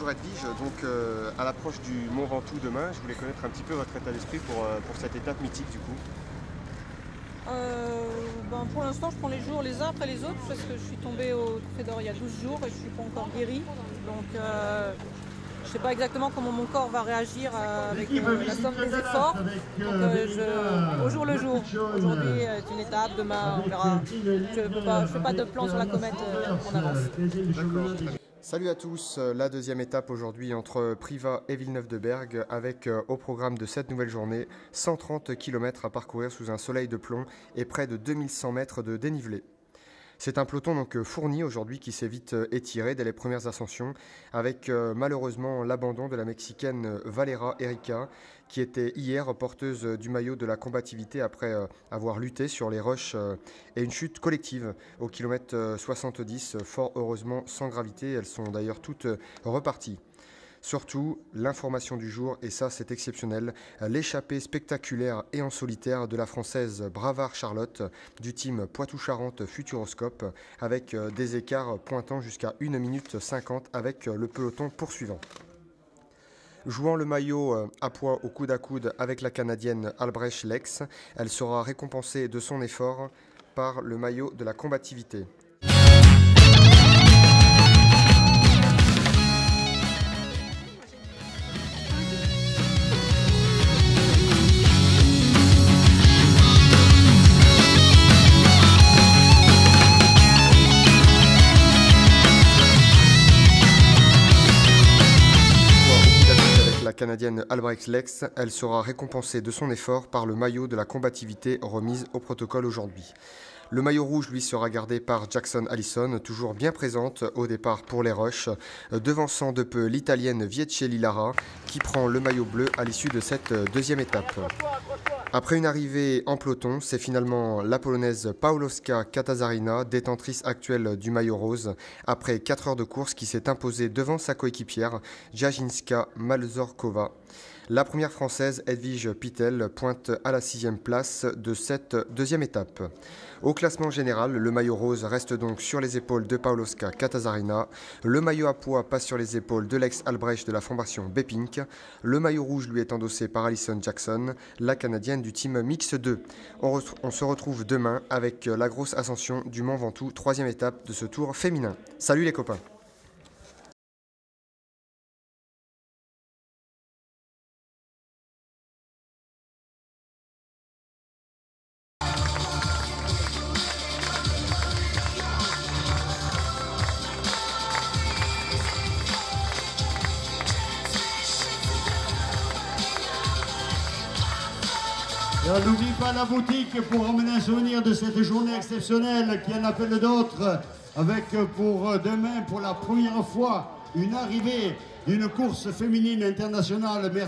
bonjour Edwige. Donc à l'approche du Mont Ventoux demain, je voulais connaître un petit peu votre état d'esprit pour cette étape mythique du coup. Pour l'instant, je prends les jours les uns après les autres parce que je suis tombée au Trophée d'Or il y a 12 jours et je ne suis pas encore guérie. Donc je ne sais pas exactement comment mon corps va réagir avec la somme des efforts. Donc au jour le jour. Aujourd'hui est une étape, demain on verra. Je ne fais pas de plan sur la comète en avance. Salut à tous, la deuxième étape aujourd'hui entre Privas et Villeneuve-de-Berg avec au programme de cette nouvelle journée 130 km à parcourir sous un soleil de plomb et près de 2100 mètres de dénivelé. C'est un peloton donc fourni aujourd'hui qui s'est vite étiré dès les premières ascensions avec malheureusement l'abandon de la Mexicaine Valera Erika qui était hier porteuse du maillot de la combativité après avoir lutté sur les roches et une chute collective au kilomètre 70, fort heureusement sans gravité. Elles sont d'ailleurs toutes reparties. Surtout, l'information du jour, et ça c'est exceptionnel, l'échappée spectaculaire et en solitaire de la Française Bravard Charlotte du team Poitou-Charentes Futuroscope avec des écarts pointant jusqu'à 1 minute 50 avec le peloton poursuivant. Jouant le maillot à poids au coude à coude avec la Canadienne Albrecht Lex, elle sera récompensée de son effort par le maillot de la combativité. La Canadienne Albrecht Lex, elle sera récompensée de son effort par le maillot de la combativité remise au protocole aujourd'hui. Le maillot rouge, lui, sera gardé par Jackson Allison, toujours bien présente au départ pour les roches, devançant de peu l'Italienne Vieccelli Lara, qui prend le maillot bleu à l'issue de cette deuxième étape. Après une arrivée en peloton, c'est finalement la Polonaise Paulowska Katazarina, détentrice actuelle du maillot rose, après 4 heures de course qui s'est imposée devant sa coéquipière Jajinska Malzorkova. La première Française, Edwige Pittel, pointe à la 6e place de cette deuxième étape. Au classement général, le maillot rose reste donc sur les épaules de Paulowska Katazarina. Le maillot à poids passe sur les épaules de l'ex-Albrecht de la formation B-Pink. Le maillot rouge lui est endossé par Alison Jackson, la Canadienne du team Mix 2. On se retrouve demain avec la grosse ascension du Mont Ventoux, 3e étape de ce tour féminin. Salut les copains! N'oublie pas la boutique pour emmener un souvenir de cette journée exceptionnelle qui en appelle d'autres, avec pour demain, pour la première fois, une arrivée d'une course féminine internationale. Merci.